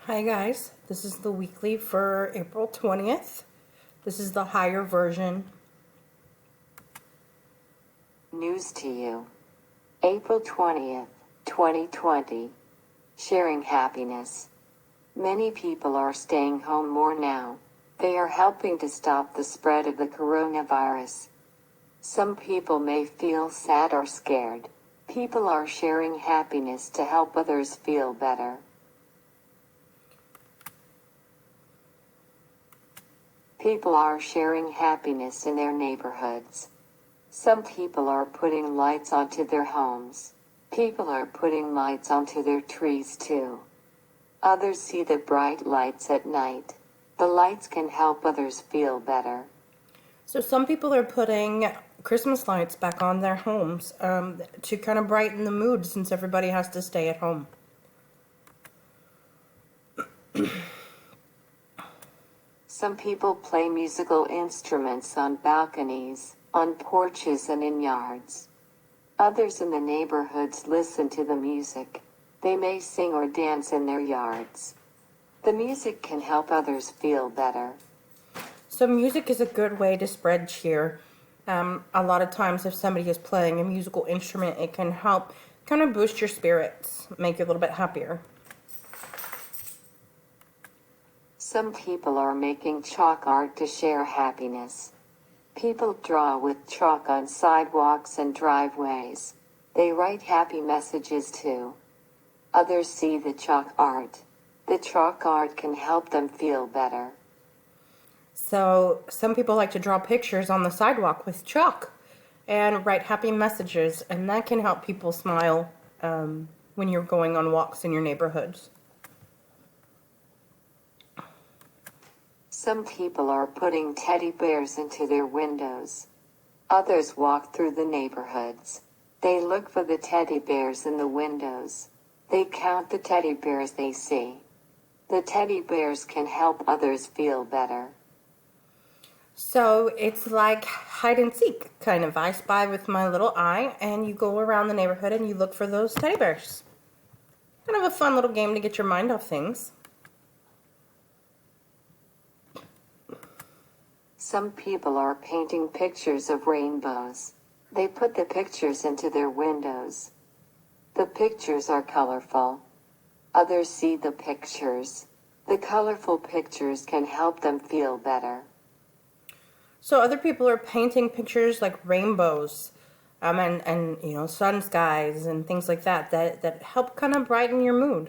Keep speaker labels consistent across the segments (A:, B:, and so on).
A: Hi guys, this is the weekly for April 20th. This is the higher version.
B: News to you. April 20th, 2020. Sharing happiness. Many people are staying home more now. They are helping to stop the spread of the coronavirus. Some people may feel sad or scared. People are sharing happiness to help others feel better. People are sharing happiness in their neighborhoods. Some people are putting lights onto their homes. People are putting lights onto their trees too. Others see the bright lights at night. The lights can help others feel better.
A: So some people are putting Christmas lights back on their homes to kind of brighten the mood since everybody has to stay at home.
B: Some people play musical instruments on balconies, on porches and in yards. Others in the neighborhoods listen to the music. They may sing or dance in their yards. The music can help others feel better.
A: So music is a good way to spread cheer. A lot of times if somebody is playing a musical instrument, it can help kind of boost your spirits, make you a little bit happier.
B: Some people are making chalk art to share happiness. People draw with chalk on sidewalks and driveways. They write happy messages too. Others see the chalk art. The chalk art can help them feel better.
A: So some people like to draw pictures on the sidewalk with chalk and write happy messages, and that can help people smile when you're going on walks in your neighborhoods.
B: Some people are putting teddy bears into their windows. Others walk through the neighborhoods. They look for the teddy bears in the windows. They count the teddy bears they see. The teddy bears can help others feel better.
A: So it's like hide and seek, kind of. I spy with my little eye, and you go around the neighborhood and you look for those teddy bears. Kind of a fun little game to get your mind off things.
B: Some people are painting pictures of rainbows. They put the pictures into their windows. The pictures are colorful. Others see the pictures. The colorful pictures can help them feel better.
A: So other people are painting pictures like rainbows, and sun skies and things like that help kind of brighten your mood.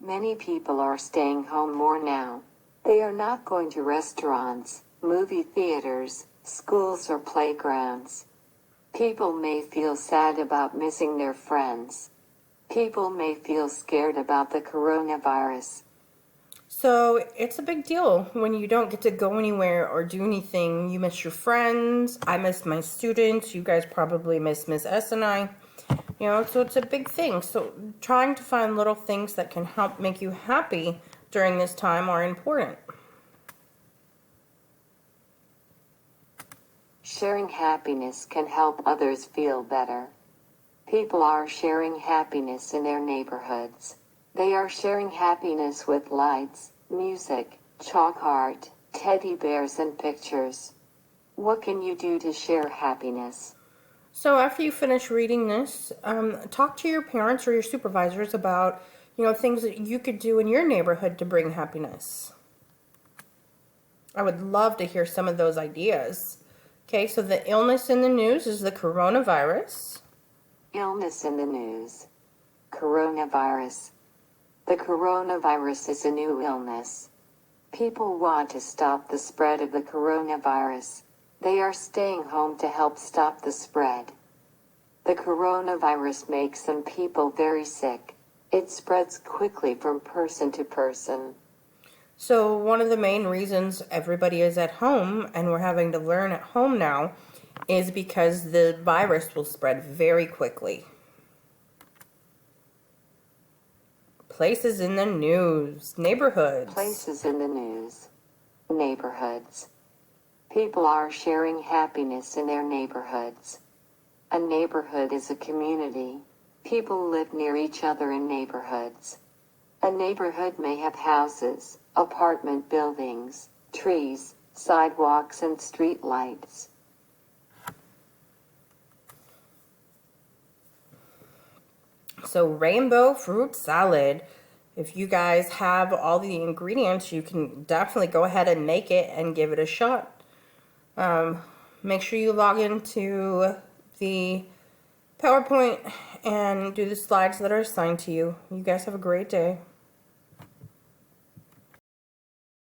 B: Many people are staying home more now. They are not going to restaurants, movie theaters, schools or playgrounds. People may feel sad about missing their friends. People may feel scared about the coronavirus.
A: So it's a big deal when you don't get to go anywhere or do anything. You miss your friends. I miss my students. You guys probably miss Miss S and I. So it's a big thing. So trying to find little things that can help make you happy during this time are important.
B: Sharing happiness can help others feel better. People are sharing happiness in their neighborhoods. They are sharing happiness with lights, music, chalk art, teddy bears and pictures. What can you do to share happiness?
A: So after you finish reading this, talk to your parents or your supervisors about, things that you could do in your neighborhood to bring happiness. I would love to hear some of those ideas. Okay, so the illness in the news is the coronavirus.
B: Illness in the news. Coronavirus. The coronavirus is a new illness. People want to stop the spread of the coronavirus. They are staying home to help stop the spread. The coronavirus makes some people very sick. It spreads quickly from person to person.
A: So one of the main reasons everybody is at home and we're having to learn at home now is because the virus will spread very quickly. Places in the news, neighborhoods.
B: Places in the news. Neighborhoods. People are sharing happiness in their neighborhoods. A neighborhood is a community. People live near each other in neighborhoods. A neighborhood may have houses, apartment buildings, trees, sidewalks, and street lights.
A: So rainbow fruit salad. If you guys have all the ingredients, you can definitely go ahead and make it and give it a shot. Make sure you log into the PowerPoint and do the slides that are assigned to you. You guys have a great day.